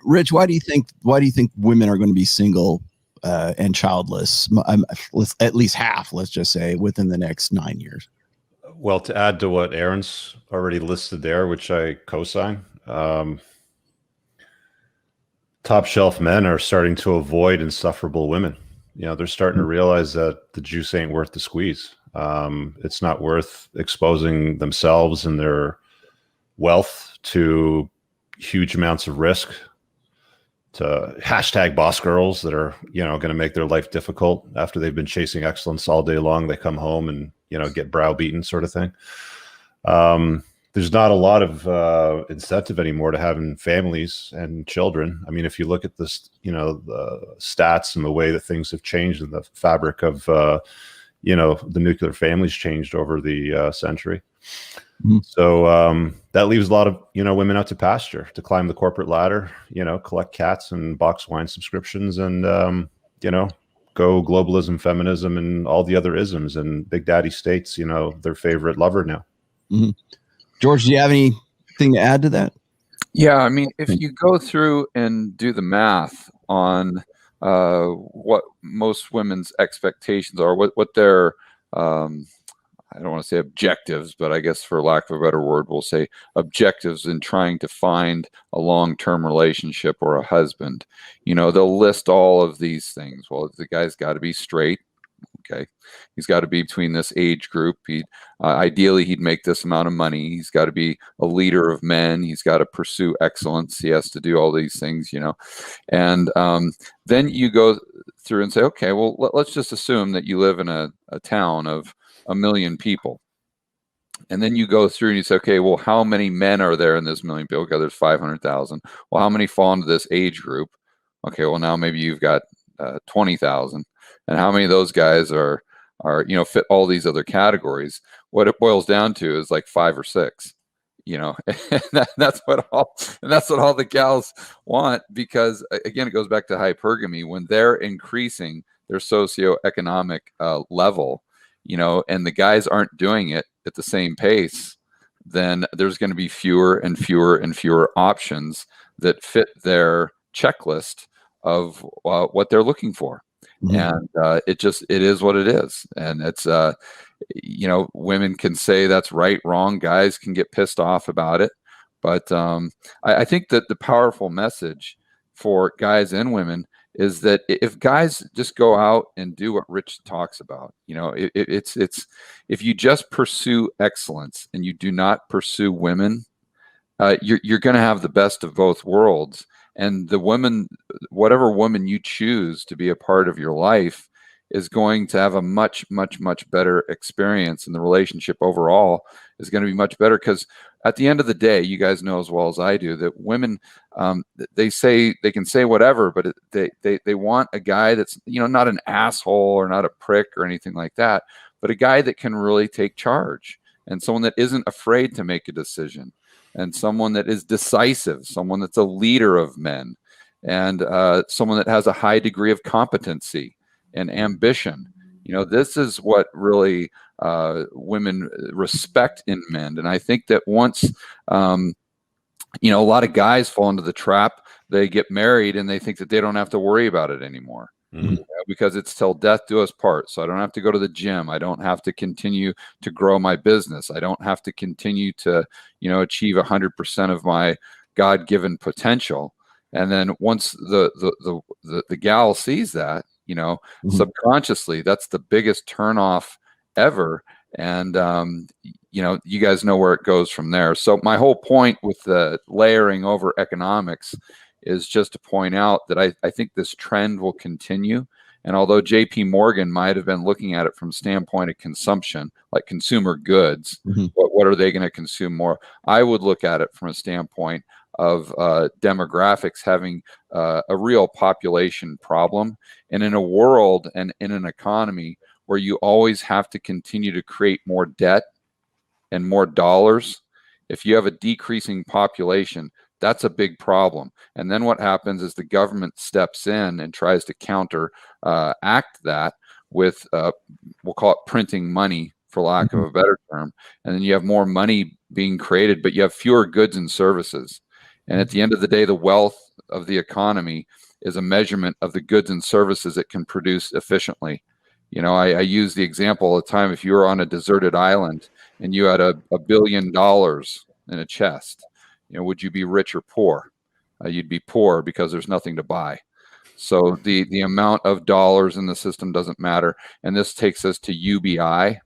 Rich, why do you think women are going to be single and childless? At least half, let's just say, within the next 9 years. Well, to add to what Aaron's already listed there, which I co-sign, top shelf men are starting to avoid insufferable women. They're starting to realize that the juice ain't worth the squeeze. It's not worth exposing themselves and their wealth to huge amounts of risk, to hashtag boss girls that are, going to make their life difficult after they've been chasing excellence all day long. They come home and, get browbeaten, sort of thing. There's not a lot of incentive anymore to having families and children. I mean, if you look at this, the stats and the way that things have changed in the fabric of, the nuclear family's changed over the century. Mm-hmm. So that leaves a lot of, women out to pasture, to climb the corporate ladder, collect cats and box wine subscriptions and, go globalism, feminism, and all the other isms. And Big Daddy states, their favorite lover now. Mm-hmm. George, do you have anything to add to that? Yeah, I mean, if you go through and do the math on what most women's expectations are, what their I don't want to say objectives, but I guess for lack of a better word, we'll say objectives in trying to find a long-term relationship or a husband. They'll list all of these things. Well, the guy's got to be straight. Okay. He's got to be between this age group. Ideally, he'd make this amount of money. He's got to be a leader of men. He's got to pursue excellence. He has to do all these things, and then you go through and say, okay, well, let's just assume that you live in a town of 1 million people. And then you go through and you say, okay, well, how many men are there in this 1 million people? Okay, there's 500,000. Well, how many fall into this age group? Okay, well, now maybe you've got 20,000. And how many of those guys are fit all these other categories? What it boils down to is like 5 or 6, and that's what all the gals want, because again, it goes back to hypergamy. When they're increasing their socioeconomic level, and the guys aren't doing it at the same pace, then there's going to be fewer and fewer and fewer options that fit their checklist of what they're looking for. Mm-hmm. And it is what it is. And it's, women can say that's right, wrong. Guys can get pissed off about it. But I think that the powerful message for guys and women is that if guys just go out and do what Rich talks about, it's if you just pursue excellence and you do not pursue women, you're going to have the best of both worlds. And the woman, whatever woman you choose to be a part of your life, is going to have a much, much, much better experience, and the relationship overall is going to be much better. Because at the end of the day, you guys know as well as I do that women, they can say whatever, but they want a guy that's not an asshole or not a prick or anything like that, but a guy that can really take charge, and someone that isn't afraid to make a decision, and someone that is decisive, someone that's a leader of men, and someone that has a high degree of competency and ambition. This is what really women respect in men. And I think that once, a lot of guys fall into the trap, they get married and they think that they don't have to worry about it anymore. Mm-hmm. Because it's till death do us part. So I don't have to go to the gym. I don't have to continue to grow my business. I don't have to continue to, achieve 100% of my God-given potential. And then once the gal sees that, mm-hmm. subconsciously, that's the biggest turnoff ever. And, you guys know where it goes from there. So my whole point with the layering over economics is just to point out that I think this trend will continue. And although JP Morgan might have been looking at it from standpoint of consumption, like consumer goods, mm-hmm. what are they going to consume more? I would look at it from a standpoint of demographics having a real population problem. And in a world and in an economy where you always have to continue to create more debt and more dollars, if you have a decreasing population, that's a big problem. And then what happens is the government steps in and tries to counteract that with, we'll call it printing money, for lack of a better term. And then you have more money being created, but you have fewer goods and services. And at the end of the day, the wealth of the economy is a measurement of the goods and services it can produce efficiently. You know, I use the example all the time. If you were on a deserted island and you had $1 billion in a chest, you know, would you be rich or poor? You'd be poor because there's nothing to buy. So the amount of dollars in the system doesn't matter. And this takes us to UBI.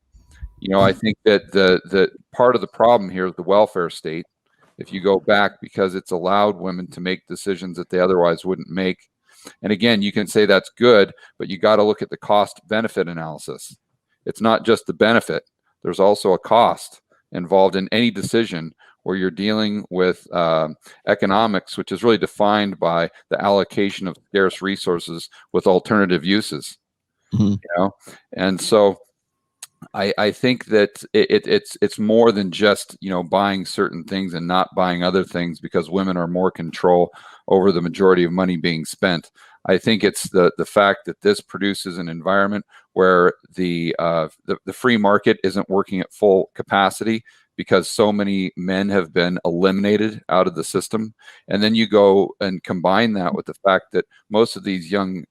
You know, I think that the part of the problem here is the welfare state. If you go back, because it's allowed women to make decisions that they otherwise wouldn't make. And again, you can say that's good, but you got to look at the cost benefit analysis. It's not just the benefit. There's also a cost involved in any decision where you're dealing with economics, which is really defined by the allocation of scarce resources with alternative uses. You know, and so I think that it's more than just, you know, buying certain things and not buying other things because women are more control over the majority of money being spent. I think it's the fact that this produces an environment where the free market isn't working at full capacity because so many men have been eliminated out of the system. And then you go and combine that with the fact that most of these young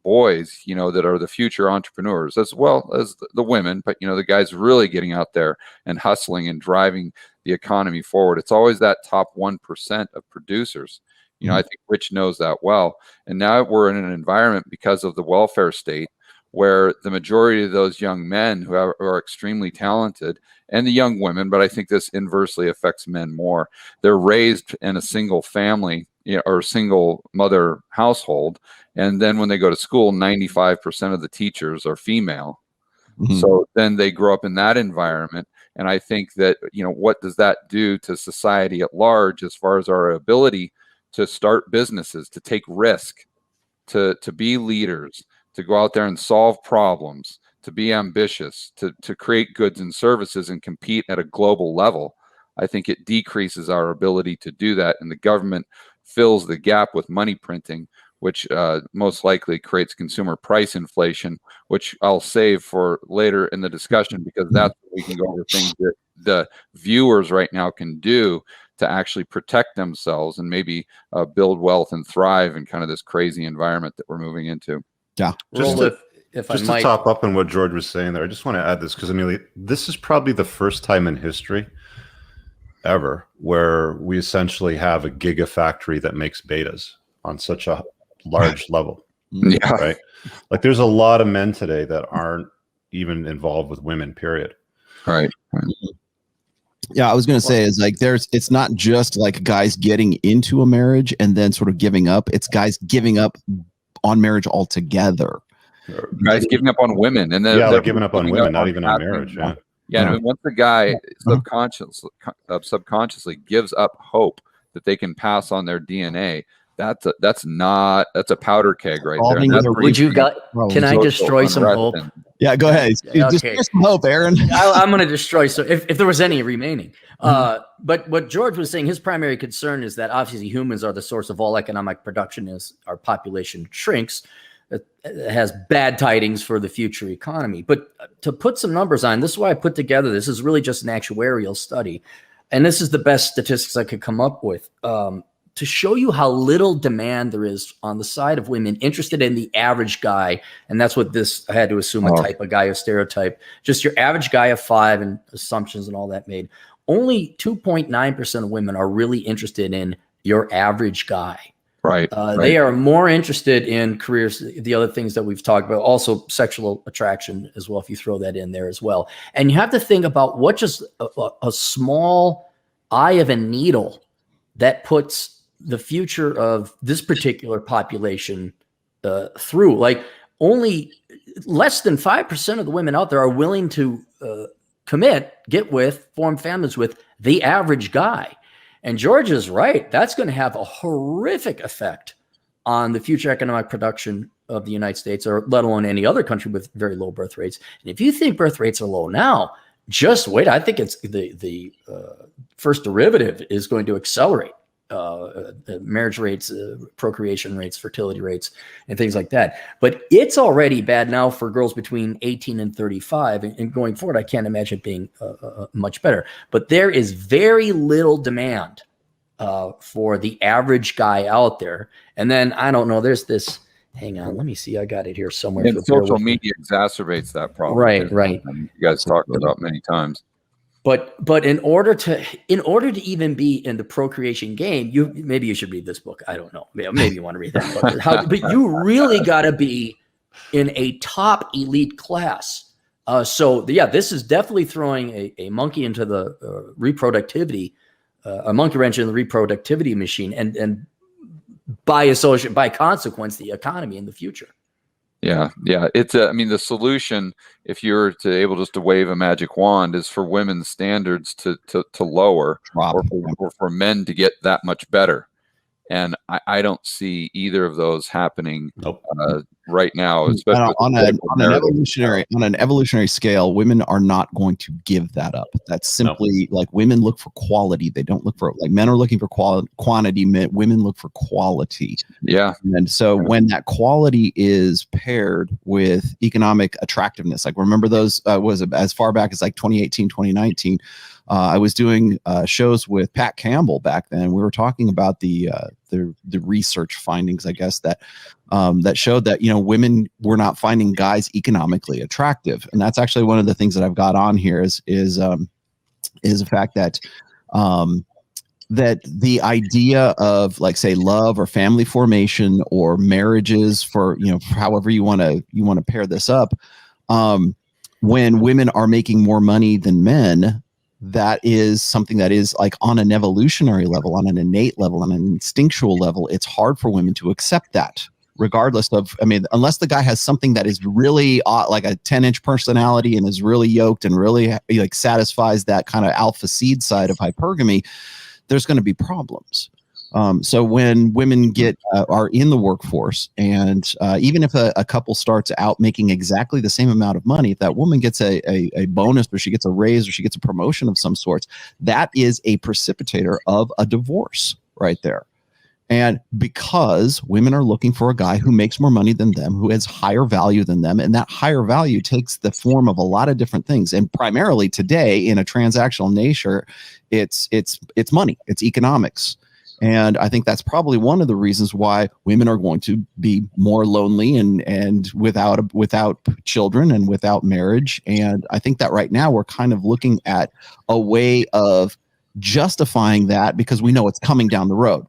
boys, you know, that are the future entrepreneurs, as well as the women, but, you know, the guys really getting out there and hustling and driving the economy forward. It's always that top 1% of producers. You know, I think Rich knows that well. And now we're in an environment because of the welfare state where the majority of those young men who are extremely talented, and the young women, but I think this inversely affects men more. They're raised in a single family, you know, or single mother household. And then when they go to school, 95% of the teachers are female. So then they grow up in that environment. And I think that, you know, what does that do to society at large as far as our ability to start businesses, to take risk, to be leaders, to go out there and solve problems, to be ambitious, to create goods and services and compete at a global level? I think it decreases our ability to do that. And the government fills the gap with money printing, which most likely creates consumer price inflation, which I'll save for later in the discussion, because that's what we can go over things that the viewers right now can do to actually protect themselves and maybe build wealth and thrive in kind of this crazy environment that we're moving into. Yeah. Just to top up on what George was saying there, I just want to add this because, I mean, this is probably the first time in history ever where we essentially have a gigafactory that makes betas on such a large level. Yeah. Right? Like, there's a lot of men today that aren't even involved with women, period. Right. Yeah, I was going to say is like it's not just like guys getting into a marriage and then sort of giving up. It's guys giving up on marriage altogether. Guys giving up on women, and then they're giving up on women, not even on marriage. Yeah. And once the guy subconsciously gives up hope that they can pass on their DNA, that's a powder keg right there. Would you got? Can I destroy some hope? Yeah, go ahead. Okay. Just some hope, Aaron. I'm going to destroy. So if there was any remaining, but what George was saying, his primary concern is that obviously humans are the source of all economic production as our population shrinks. It has bad tidings for the future economy. But to put some numbers on, this is why I put together. This is really just an actuarial study, and this is the best statistics I could come up with. To show you how little demand there is on the side of women interested in the average guy. And that's what this, I had to assume a type of guy, a stereotype, just your average guy of 5 and assumptions and all that made. Only 2.9% of women are really interested in your average guy. Right. They are more interested in careers, the other things that we've talked about, also sexual attraction as well, if you throw that in there as well. And you have to think about what just a small eye of a needle that puts the future of this particular population through. Like, only less than 5% of the women out there are willing to form families with the average guy. And George is right. That's going to have a horrific effect on the future economic production of the United States, or let alone any other country with very low birth rates. And if you think birth rates are low now, just wait. I think it's the first derivative is going to accelerate. Marriage rates, procreation rates, fertility rates, and things like that. But it's already bad now for girls between 18 and 35. And going forward, I can't imagine it being much better. But there is very little demand for the average guy out there. And then I don't know, there's this, hang on, let me see. I got it here somewhere. And social media exacerbates that problem. Right, right. You guys talked about many times. But in order to even be in the procreation game, maybe you should read this book. I don't know. Maybe you want to read that book. But you really got to be in a top elite class. So yeah, this is definitely throwing a monkey into the reproductivity, a monkey wrench in the reproductivity machine, and by consequence, the economy in the future. Yeah. It's I mean, the solution, if you're able just to wave a magic wand, is for women's standards to lower, or for men to get that much better. And I don't see either of those happening right now, especially on an evolutionary scale. Women are not going to give that up. That's simply like women look for quality. They don't look for, like, men are looking for quantity. Women look for quality. Yeah. And so when that quality is paired with economic attractiveness, like, remember those was as far back as like 2018, 2019. I was doing shows with Pat Campbell back then. We were talking about the research findings, I guess, that showed that, women were not finding guys economically attractive, and that's actually one of the things that I've got on here is the fact that that the idea of, like, say, love or family formation or marriages, for however you want to pair this up, when women are making more money than men, that is something that is, like, on an evolutionary level, on an innate level, on an instinctual level, it's hard for women to accept that, regardless of, unless the guy has something that is really like a 10-inch personality and is really yoked and really, like, satisfies that kind of alpha seed side of hypergamy, there's going to be problems. So when women are in the workforce, and even if a couple starts out making exactly the same amount of money, if that woman gets a bonus, or she gets a raise, or she gets a promotion of some sorts, that is a precipitator of a divorce right there. And because women are looking for a guy who makes more money than them, who has higher value than them, and that higher value takes the form of a lot of different things. And primarily today, in a transactional nature, it's money, it's economics. And I think that's probably one of the reasons why women are going to be more lonely and without children and without marriage. And I think that right now we're kind of looking at a way of justifying that, because we know it's coming down the road.